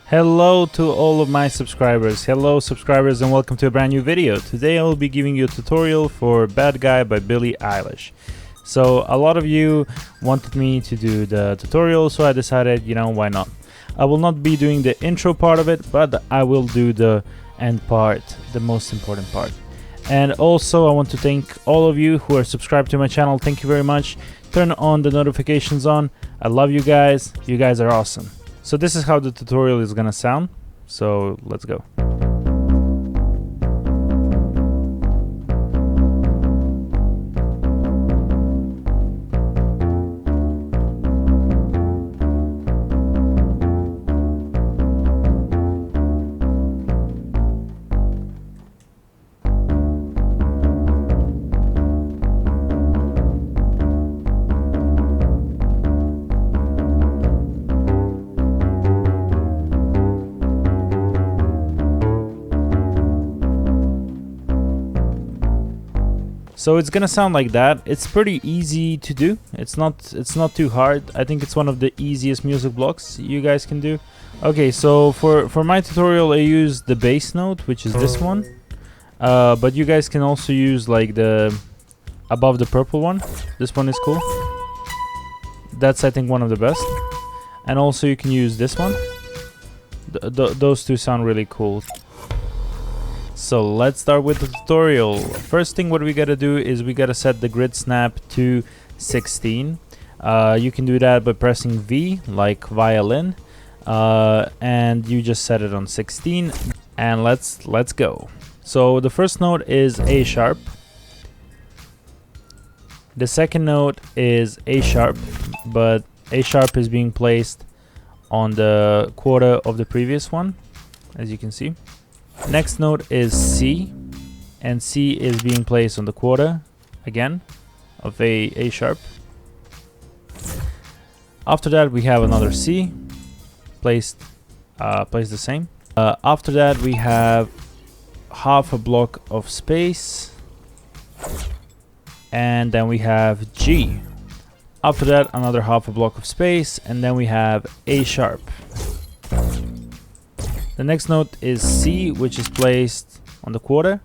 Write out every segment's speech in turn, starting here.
Hello to all of my subscribers. Hello subscribers and welcome to a brand new video. Today I will be giving you a tutorial for Bad Guy by Billie Eilish. So a lot of you wanted me to do the tutorial, so I decided, why not? I will not be doing the intro part of it, but I will do the end part, the most important part. And also I want to thank all of you who are subscribed to my channel. Thank you very much. Turn on the notifications on. I love you guys. You guys are awesome. So this is how the tutorial is gonna sound. So let's go. So it's gonna sound like that. It's pretty easy to do. It's not too hard. I think it's one of the easiest music blocks you guys can do. Okay, so for my tutorial I use the bass note, which is this one. But you guys can also use like the above the purple one. This one is cool. That's I think one of the best. And also you can use this one. Those two sound really cool. So let's start with the tutorial. First thing what we gotta do is we gotta set the grid snap to 16. You can do that by pressing V like violin, and you just set it on 16. And let's go. So the first note is A sharp. The second note is A sharp, but A sharp is being placed on the quarter of the previous one, as you can see. Next note is C, and C is being placed on the quarter again of A sharp. After that we have another C placed the same. After that we have half a block of space, and then we have G. After that another half a block of space, and then we have A sharp. The next note is C, which is placed on the quarter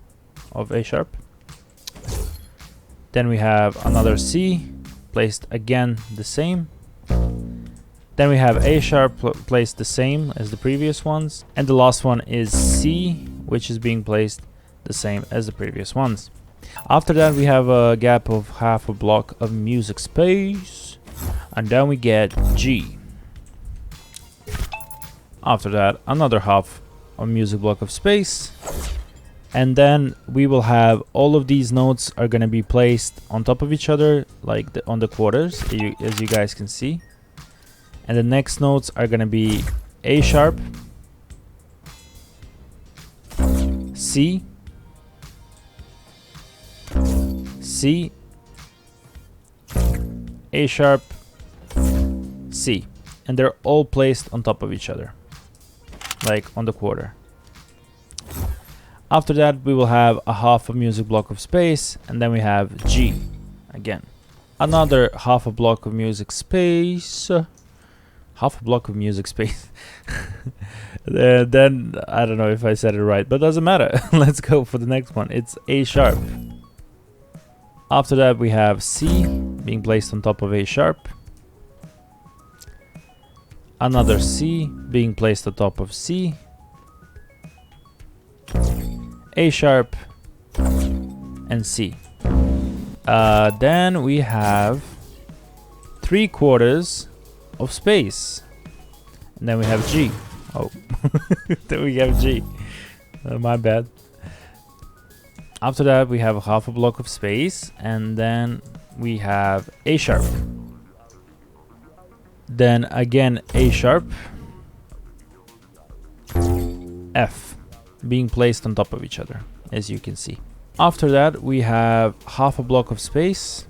of A sharp. Then we have another C placed again the same. Then we have A sharp placed the same as the previous ones. And the last one is C, which is being placed the same as the previous ones. After that we have a gap of half a block of music space. And then we get G. After that another half a music block of space, and then we will have all of these notes are going to be placed on top of each other like on the quarters, as you guys can see. And the next notes are going to be A sharp, C, C, A sharp, C, and they're all placed on top of each other like on the quarter. After that we will have a half a music block of space, and then we have G again, another half a block of music space, half a block of music space. Then I don't know if I said it right, but doesn't matter. Let's go for the next one. It's A sharp. After that we have C being placed on top of A sharp, another C being placed on top of C, A sharp, and C. Then we have 3/4 of space, and then we have G. Oh, then we have G. My bad. After that we have a half a block of space, and then we have A sharp. Then again A sharp, F being placed on top of each other, as you can see. After that we have half a block of space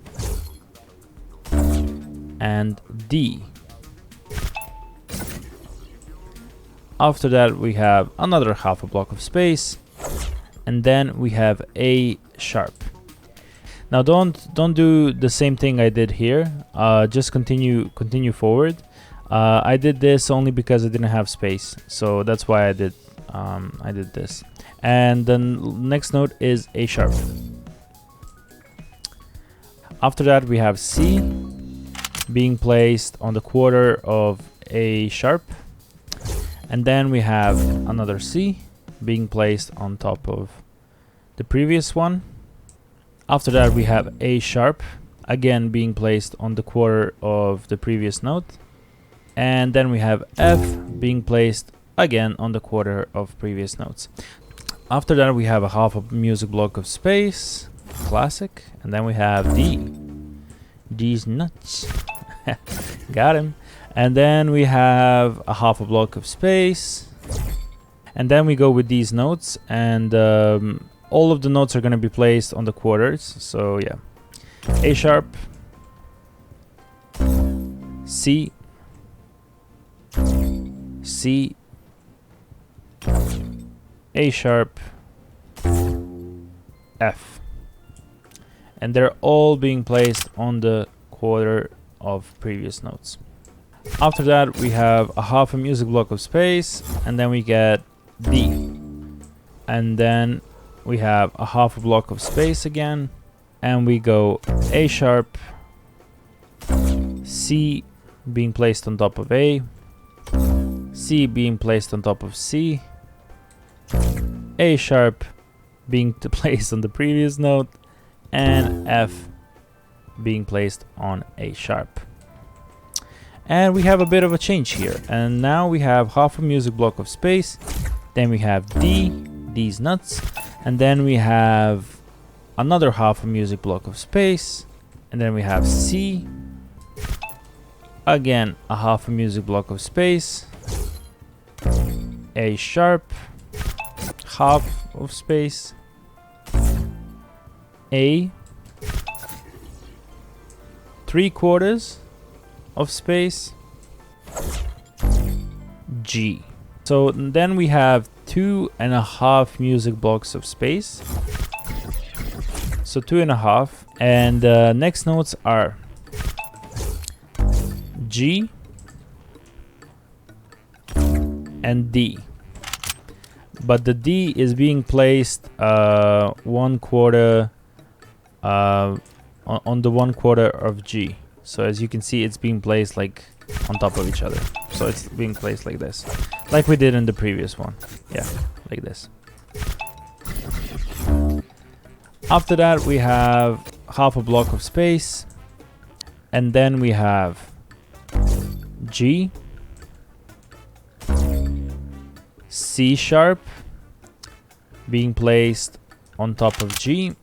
and D. After that we have another half a block of space, and then we have A sharp. Now don't do the same thing I did here. Just continue forward. I did this only because I didn't have space, so that's why I did this. And then next note is A sharp. After that we have C being placed on the quarter of A sharp, and then we have another C being placed on top of the previous one. After that we have A sharp again being placed on the quarter of the previous note, and then we have F being placed again on the quarter of previous notes. After that we have a half a music block of space, classic, and then we have D. D's nuts. Got him. And then we have a half a block of space, and then we go with these notes, and all of the notes are going to be placed on the quarters. So yeah, A sharp, C, C, A sharp, F, and they're all being placed on the quarter of previous notes. After that we have a half a music block of space, and then we get D, and then we have a half a block of space again, and we go A sharp, C being placed on top of A, C being placed on top of C, A sharp being placed on the previous note, and F being placed on A sharp. And we have a bit of a change here, and now we have half a music block of space, then we have D, D's nuts, and then we have another half a music block of space, and then we have C, again a half a music block of space, A sharp, half of space, A, 3/4 of space, G. So then we have 2.5 music blocks of space. So 2.5, and next notes are G and D. But the D is being placed 1/4 on the 1/4 of G. So as you can see, it's being placed like on top of each other. So it's being placed like this, like we did in the previous one. Yeah, like this. After that we have half a block of space, and then we have G, C sharp being placed on top of G,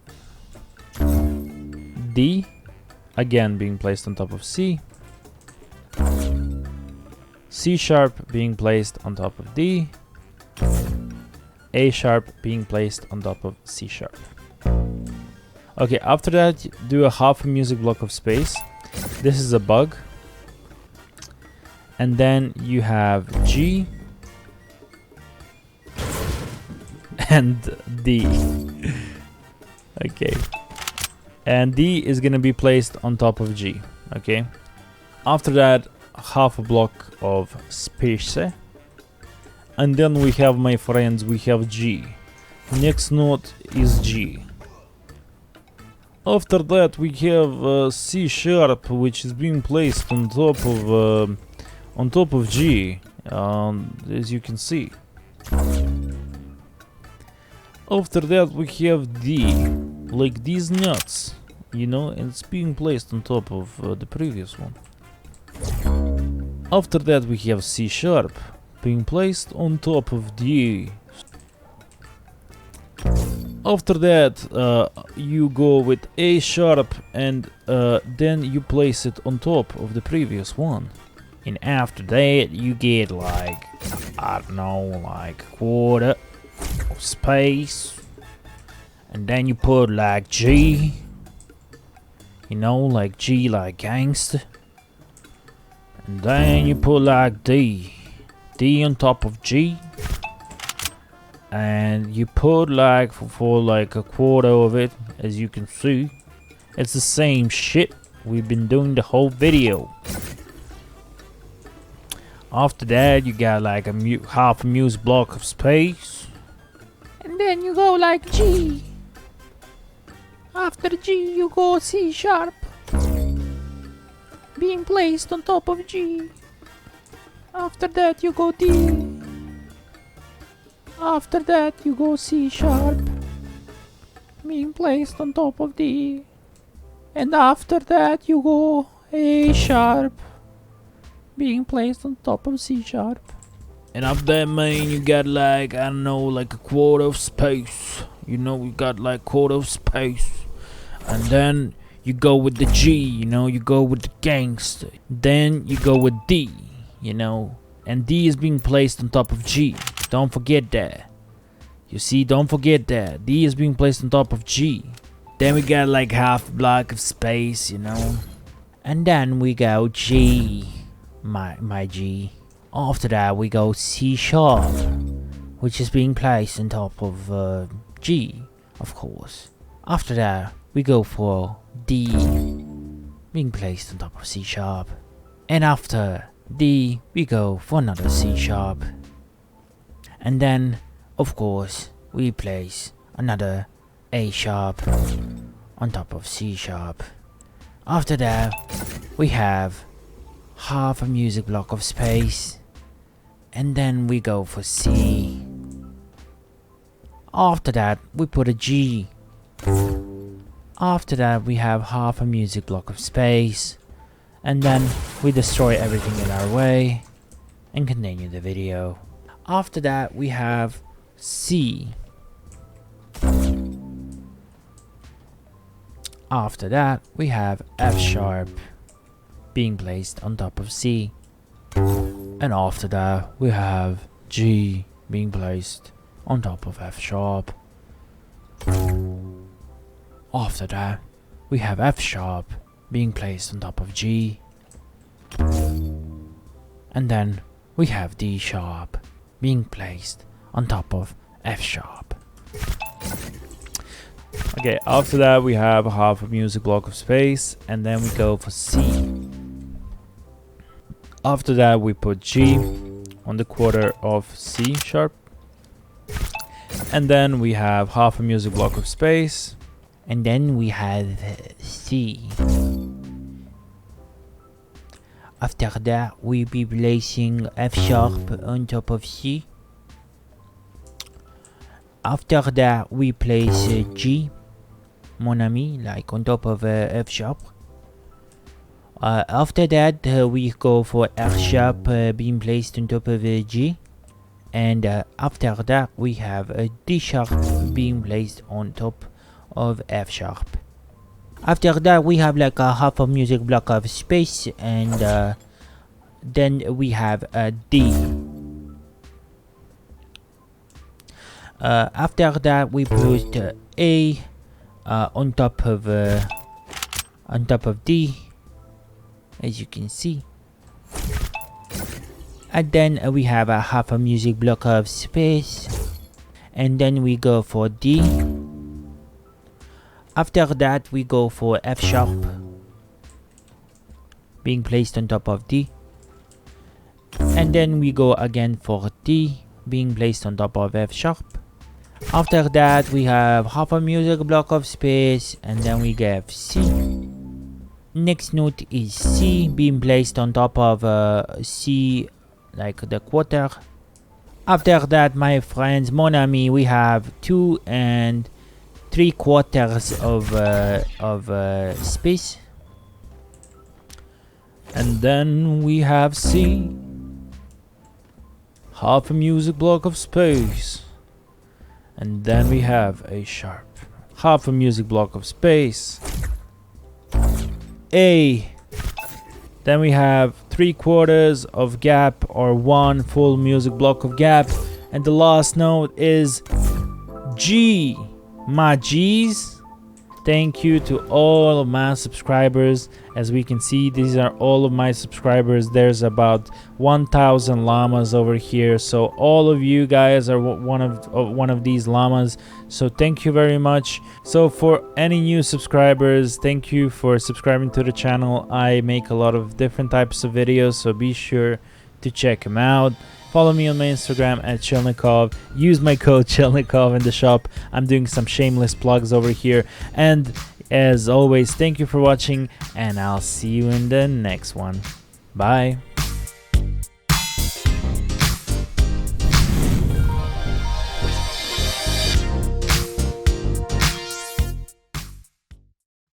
D again being placed on top of C, C sharp being placed on top of D, A sharp being placed on top of C sharp. Okay, after that do a half a music block of space. This is a bug. And then you have G and D. Okay. And D is gonna be placed on top of G. Okay. After that, half a block of space. And then we have, my friends, we have G. Next note is G. After that we have C sharp, which is being placed on top of G, as you can see. After that we have D, like these nuts, you know, and it's being placed on top of the previous one. After that we have C sharp being placed on top of D. After that you go with A sharp, and then you place it on top of the previous one. And after that you get like, I don't know, like 1/4 of space. And then you put like G, you know, like G like gangster. And then you put like D on top of G. And you put like for like 1/4 of it, as you can see. It's the same shit we've been doing the whole video. After that, you got like half a music block of space. And then you go like G. After G, you go C sharp, being placed on top of G. After that, you go D. After that, you go C sharp, being placed on top of D. And after that, you go A sharp, being placed on top of C sharp. And after that, man, you got like, I don't know, like a quarter of space. You know, you got like quarter of space. And then you go with the G, you know, you go with the gangster. Then you go with D, you know, and D is being placed on top of G. Don't forget that. You see, don't forget that. D is being placed on top of G. Then we got like half a block of space, you know. And then we go G, my G. After that we go C sharp, which is being placed on top of G, of course. After that we go for D, being placed on top of C sharp. And after D we go for another C sharp. And then, of course, we place another A sharp on top of C sharp. After that, we have half a music block of space. And then we go for C. After that, we put a G. After that, we have half a music block of space. And then we destroy everything in our way and continue the video. After that, we have C. After that, we have F sharp being placed on top of C. And after that, we have G being placed on top of F sharp. After that, we have F sharp being placed on top of G. And then we have D sharp being placed on top of F sharp. Okay, after that we have half a music block of space, and then we go for C. After that we put G on the quarter of C sharp, and then we have half a music block of space, and then we have C. After that we be placing F sharp on top of C. After that we place G, mon ami, like on top of F sharp. After that we go for F sharp being placed on top of G. And after that we have a D sharp being placed on top of F sharp. After that we have like a half a music block of space, and then we have a D. After that we put A on top of D, as you can see. And then we have a half a music block of space, and then we go for D. After that we go for F sharp being placed on top of D, and then we go again for D being placed on top of F sharp. After that we have half a music block of space, and then we get C. Next note is C being placed on top of C, like the quarter. After that, my friends, mon ami, we have 2 3/4 of space, and then we have C, half a music block of space, and then we have A sharp, half a music block of space, A, then we have 3/4 of gap, or 1 full music block of gap, and the last note is G. My G's, thank you to all of my subscribers. As we can see, these are all of my subscribers. There's about 1,000 llamas over here, so all of you guys are one of these llamas, so thank you very much. So for any new subscribers, thank you for subscribing to the channel. I make a lot of different types of videos, so be sure to check him out. Follow me on my Instagram at Chillnikov. Use my code Chillnikov in the shop. I'm doing some shameless plugs over here. And as always, thank you for watching, and I'll see you in the next one. Bye.